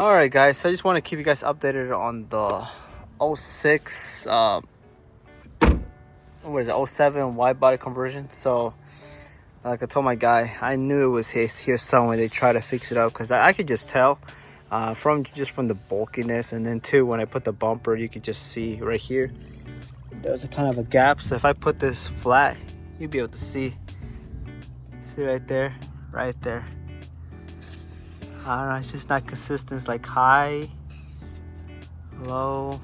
All right, guys, so I just want to keep you guys updated on the '06 what is it, '07 wide body conversion. So like I told my guy, I knew it was here somewhere. They try to fix it up because I could just tell from the bulkiness, and then too when I put the bumper, you could just see right here there's a kind of a gap. So if I put this flat, you'll be able to see right there, right there. I don't know, it's just not consistent. It's like high, low.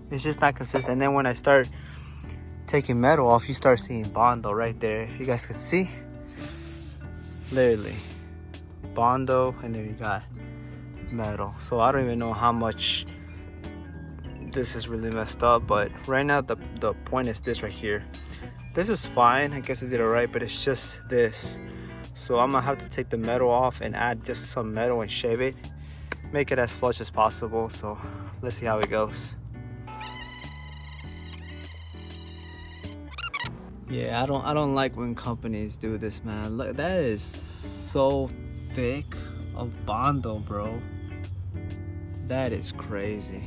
It's just not consistent. And then when I start taking metal off, you start seeing Bondo right there. If you guys can see, literally Bondo, and then you got metal. So I don't even know how much this is really messed up, but right now the point is this right here. This is fine. I guess I did it right, but it's just this. So I'm gonna have to take the metal off and add just some metal and shave it, make it as flush as possible. So let's see how it goes. Yeah, I don't like when companies do this, man. Look, that is so thick of Bondo, bro. That is crazy.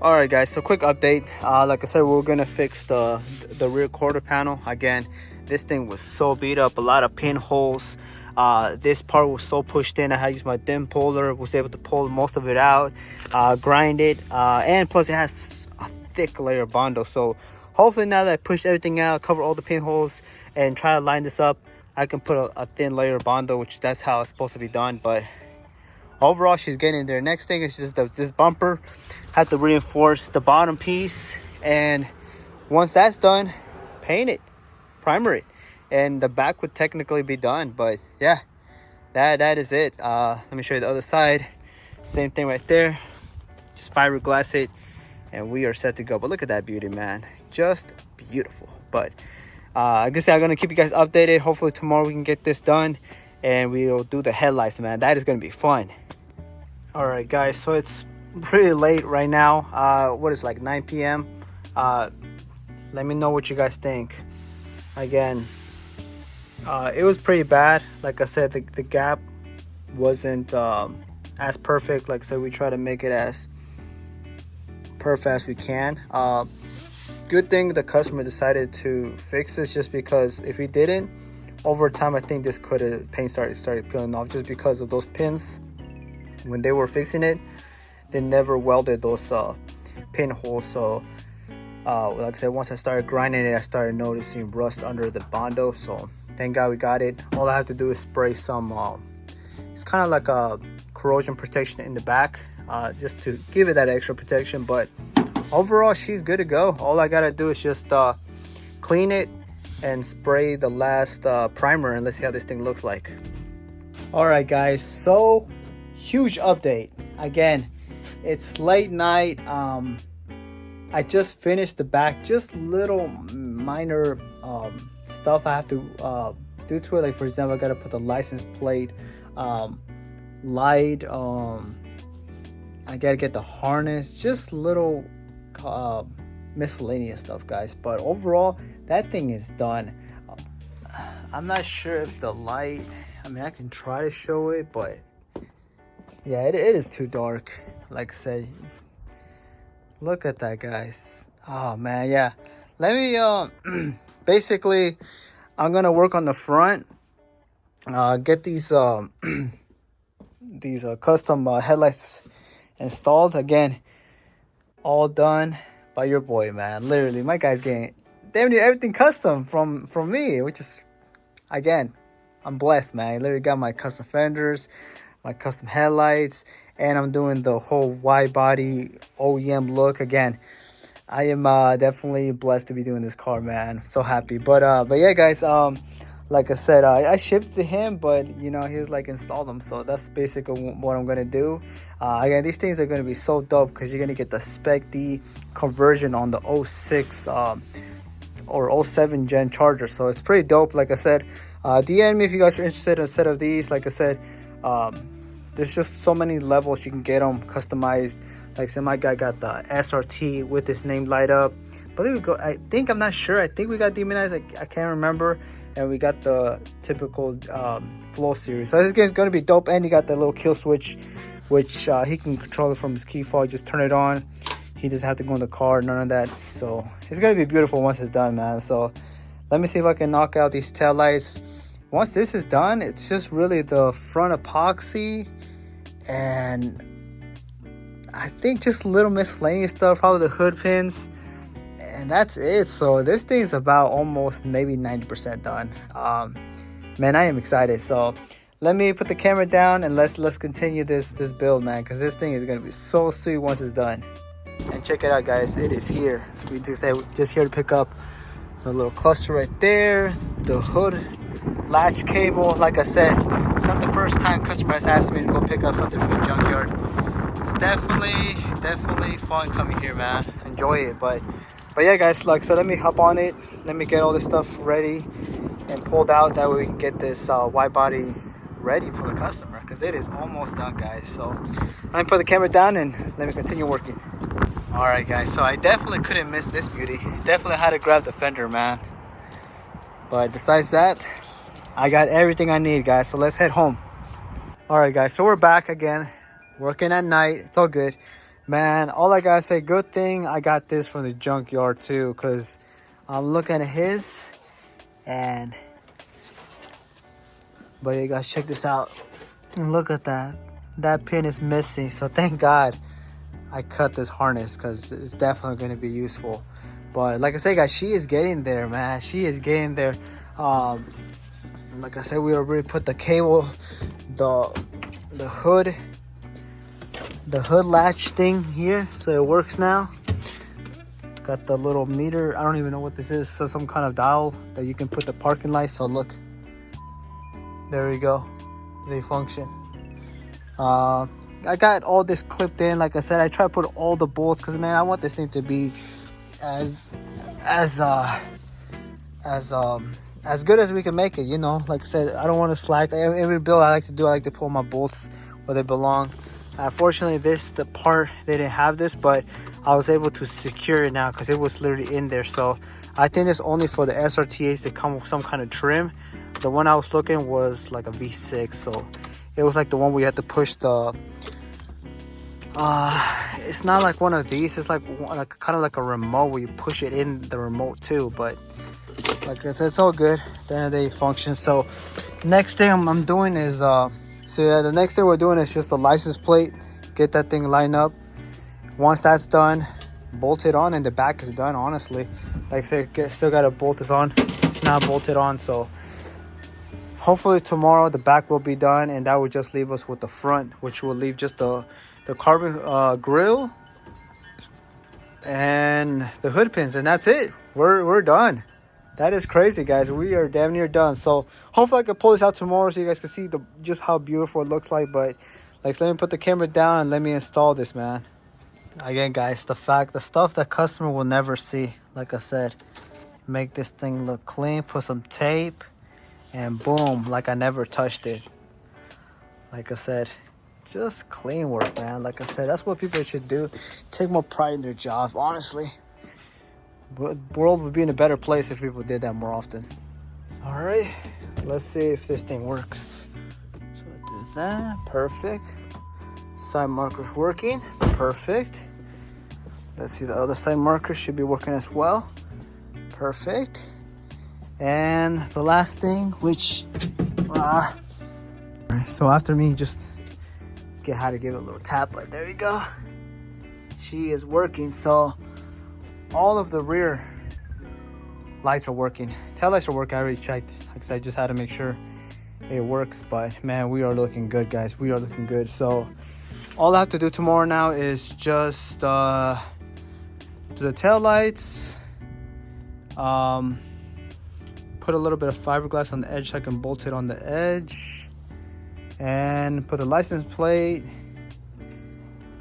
All right, guys, so quick update. Like I said, we're gonna fix the rear quarter panel. Again, this thing was so beat up, a lot of pinholes. This part was so pushed in. I had to use my dim puller, was able to pull most of it out, grind it, and plus it has a thick layer of Bondo. So hopefully now that I push everything out, cover all the pinholes, and try to line this up, I can put a thin layer of Bondo, which that's how it's supposed to be done. But overall, she's getting there. Next thing is just this bumper. Have to reinforce the bottom piece, and once that's done, paint it, primer it, and the back would technically be done. But yeah, that is it. Let me show you the other side. Same thing right there. Just fiberglass it, and we are set to go. But look at that beauty, man. Just beautiful. But I guess I'm gonna keep you guys updated. Hopefully tomorrow we can get this done, and we'll do the headlights, man. That is gonna be fun. All right, guys, so it's pretty late right now. What is like 9 p.m. Let me know what you guys think. Again, it was pretty bad. Like I said, the gap wasn't as perfect. Like I said, we try to make it as perfect as we can. Good thing the customer decided to fix this, just because if he didn't, over time I think this could have paint started peeling off, just because of those pins. When they were fixing it, they never welded those pinholes. So like I said, once I started grinding it, I started noticing rust under the Bondo. So thank God we got it. All I have to do is spray some it's kind of like a corrosion protection in the back, just to give it that extra protection. But overall, she's good to go. All I gotta do is just clean it and spray the last primer, and let's see how this thing looks like. All right, guys, so huge update. Again, it's late night. I just finished the back, just little minor stuff I have to do to it. Like, for example, I gotta put the license plate light, I gotta get the harness, just little miscellaneous stuff, guys. But overall, that thing is done. I'm not sure if the light, I mean, I can try to show it, but yeah, it is too dark. Like I said, look at that, guys. Oh man, yeah. Let me basically, I'm gonna work on the front, get these custom headlights installed. Again, all done by your boy, man. Literally, my guy's getting damn near everything custom from me, which is, again, I'm blessed, man. I literally got my custom fenders, my custom headlights, and I'm doing the whole wide body OEM look. Again, I am definitely blessed to be doing this car, man. So happy. But yeah, guys, like I said, I shipped to him, but you know, he was like, install them. So that's basically what I'm gonna do. Again, these things are gonna be so dope because you're gonna get the Spec D conversion on the '06 or '07 gen Charger. So it's pretty dope. Like I said, DM me if you guys are interested in a set of these. Like I said, there's just so many levels you can get them customized. Like I said, my guy got the SRT with his name light up. But there we go. I'm not sure. I think we got demonized. I can't remember. And we got the typical flow series. So this game's gonna be dope. And he got the little kill switch, which he can control it from his key fob. Just turn it on. He doesn't have to go in the car, none of that. So it's gonna be beautiful once it's done, man. So let me see if I can knock out these tail lights. Once this is done, it's just really the front epoxy and I think just little miscellaneous stuff, probably the hood pins, and that's it. So this thing's about almost maybe 90% done. Man, I am excited. So let me put the camera down and let's continue this build, man, because this thing is gonna be so sweet once it's done. And check it out, guys, it is here. We just here to pick up the little cluster right there, the hood latch cable. Like I said, it's not the first time customer has asked me to go pick up something from the junkyard. It's definitely fun coming here, man. Enjoy it. But yeah, guys, like so let me hop on it. Let me get all this stuff ready and pulled out. That way we can get this wide body ready for the customer, because it is almost done, guys. So let me put the camera down and let me continue working. All right, guys, so I definitely couldn't miss this beauty. Definitely had to grab the fender, man. But besides that, I got everything I need, guys. So let's head home. All right, guys, so we're back again, working at night. It's all good, man. All I gotta say, good thing I got this from the junkyard too, because I'm looking at his and but you guys, check this out and look at that pin is missing. So thank God I cut this harness, because it's definitely going to be useful. But like I said, guys, she is getting there, man. She is getting there. Like I said, we already put the cable, the hood latch thing here, so it works now. Got the little meter. I don't even know what this is. So some kind of dial that you can put the parking light. So look, there we go. They function. I got all this clipped in. Like I said, I try to put all the bolts, because man, I want this thing to be as good as we can make it, you know. Like I said, I don't want to slack. Every build I like to pull my bolts where they belong. Fortunately, the part, they didn't have this, but I was able to secure it now because it was literally in there. So I think it's only for the SRTAs that come with some kind of trim. The one I was looking was like a V6, so it was like the one where you had to push the it's not like one of these. It's like kind of like a remote where you push it in the remote too. But like I said, it's all good. At the end of the day, it functions. So next thing I'm doing is the next thing we're doing is just the license plate. Get that thing lined up. Once that's done, bolt it on, and the back is done. Honestly, like I said, still gotta bolt this on. It's not bolted on, so hopefully tomorrow the back will be done, and that will just leave us with the front, which will leave just the carbon grill and the hood pins, and that's it. We're done. That is crazy, guys. We are damn near done. So hopefully I can pull this out tomorrow so you guys can see just how beautiful it looks like. But like, let me put the camera down and let me install this, man. Again, guys, the stuff that customer will never see. Like I said, make this thing look clean, put some tape, and boom, like I never touched it. Like I said, just clean work, man. Like I said, that's what people should do. Take more pride in their jobs, honestly. The world would be in a better place if people did that more often. All right, let's see if this thing works. So I do that, perfect. Side marker's working, perfect. Let's see, the other side marker should be working as well. Perfect. And the last thing, which so after me just get how to give it a little tap, but there you go. She is working. So all of the rear lights are working. Tail lights are working. I already checked. Like I said, I just had to make sure it works. But man, we are looking good, guys. We are looking good. So all I have to do tomorrow now is just do the tail lights, put a little bit of fiberglass on the edge so I can bolt it on the edge, and put the license plate,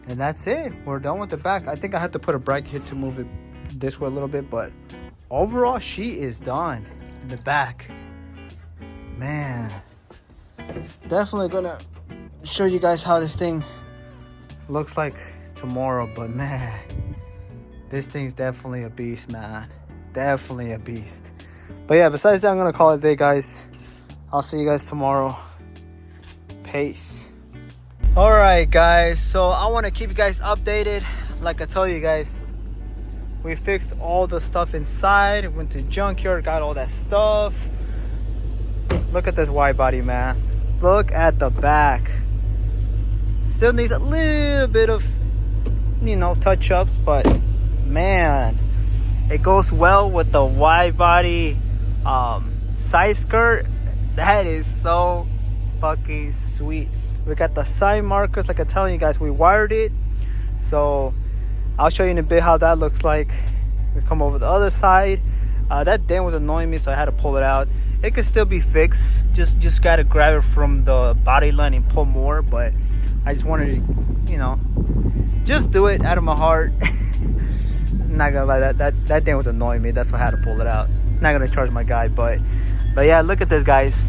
and that's it. We're done with the back. I think I had to put a bracket here to move it this way a little bit, but overall she is done in the back. Man, definitely gonna show you guys how this thing looks like tomorrow. But man, this thing's definitely a beast, man. Definitely a beast. But yeah, besides that, I'm gonna call it a day, guys. I'll see you guys tomorrow. Peace. All right, guys, so I want to keep you guys updated. Like I told you guys, we fixed all the stuff inside, went to Junkyard, got all that stuff. Look at this wide body, man. Look at the back. Still needs a little bit of, you know, touch-ups, but man, it goes well with the wide body side skirt. That is so fucking sweet. We got the side markers, like I'm telling you guys, we wired it. So I'll show you in a bit how that looks like. We come over the other side. That dent was annoying me, so I had to pull it out. It could still be fixed. Just gotta grab it from the body line and pull more. But I just wanted to, you know, just do it out of my heart. Not gonna lie, that dent was annoying me. That's why I had to pull it out. Not gonna charge my guy, but yeah, look at this, guys.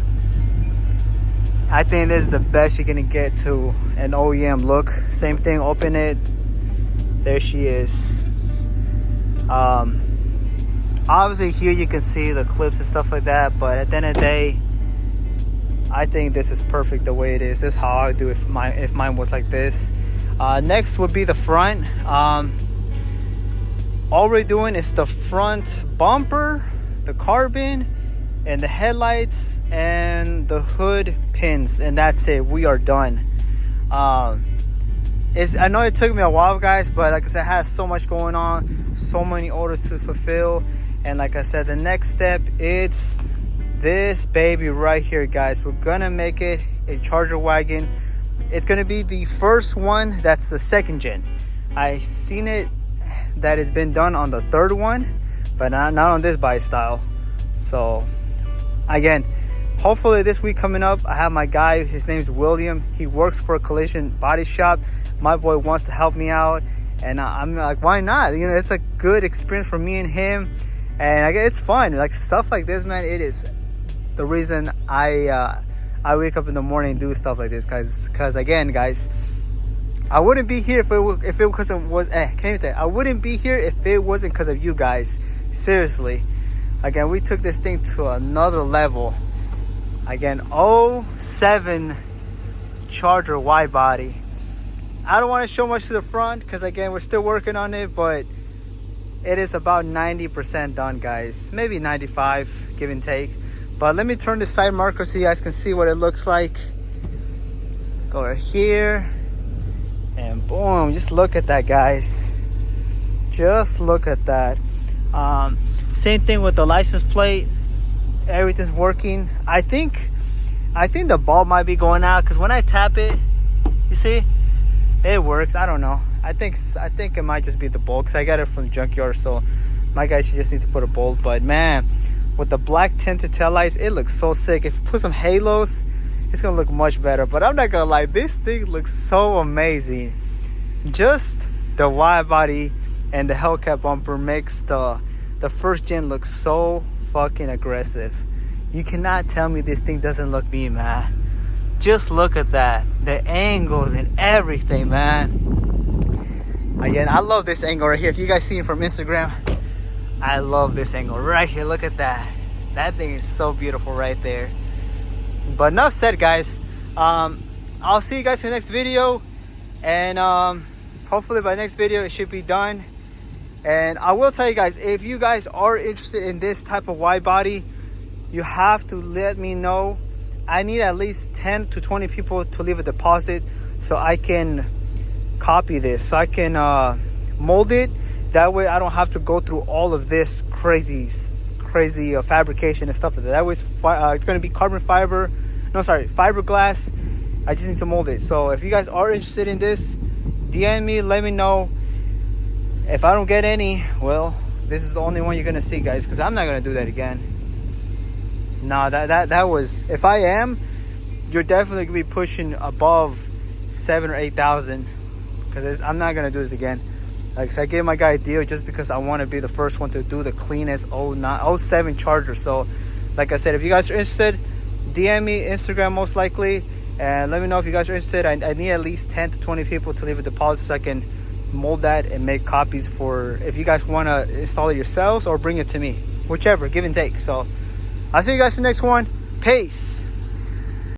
I think this is the best you're gonna get to an OEM look. Same thing, open it. There she is. Obviously here you can see the clips and stuff like that, but at the end of the day, I think this is perfect the way it is. This is how I would do if mine was like this. Next would be the front. All we're doing is the front bumper, the carbon, and the headlights and the hood pins, and that's it. We are done. I know it took me a while, guys, but like I said, I had so much going on, so many orders to fulfill, and like I said, the next step, it's this baby right here, guys. We're gonna make it a Charger wagon. It's gonna be the first one that's the second gen. I seen it that it's been done on the third one, but not on this body style. So again, hopefully this week coming up, I have my guy, his name's William. He works for a collision body shop. My boy wants to help me out, and I'm like, why not? You know, it's a good experience for me and him, and I guess it's fun. Like stuff like this, man, it is the reason I wake up in the morning and do stuff like this, guys. Because again, guys, I wouldn't be here if it wasn't I wouldn't be here if it wasn't because of you guys. Seriously. Again, we took this thing to another level. Again, 07 Charger wide body. I don't want to show much to the front because again, we're still working on it, but it is about 90% done, guys. Maybe 95, give and take. But let me turn the side marker so you guys can see what it looks like. Go right here. And boom, just look at that, guys. Just look at that. Same thing with the license plate. Everything's working. I think the bulb might be going out because when I tap it, you see, it works. I don't know. I think it might just be the bulb because I got it from the Junkyard. So my guy should just need to put a bulb. But man, with the black tinted taillights, it looks so sick. If you put some halos, it's gonna look much better. But I'm not gonna lie, this thing looks so amazing. Just the wide body and the Hellcat bumper makes the first gen look so fucking aggressive. You cannot tell me this thing doesn't look mean, man. Just look at that, the angles and everything, man. Again, I love this angle right here. If you guys see it from Instagram, I love this angle right here. Look at that. That thing is so beautiful right there. But enough said, guys. I'll see you guys in the next video, and hopefully by next video it should be done. And I will tell you guys, if you guys are interested in this type of wide body, you have to let me know. I need at least 10 to 20 people to leave a deposit so I can copy this, so I can mold it. That way I don't have to go through all of this crazy fabrication and stuff like that. That way it's going to be fiberglass. I just need to mold it. So if you guys are interested in this, DM me, let me know. If I don't get any, well, this is the only one you're gonna see, guys, because I'm not gonna do that again. No, that was, if I am, you're definitely gonna be pushing above 7,000 or 8,000, because I'm not gonna do this again. Like I gave my guy a deal just because I want to be the first one to do the cleanest 07 Charger. So like I said, if you guys are interested, DM me, Instagram most likely, and let me know if you guys are interested. I need at least 10 to 20 people to leave a deposit so I can mold that and make copies for if you guys want to install it yourselves or bring it to me, whichever, give and take. So I'll see you guys in the next one. Peace.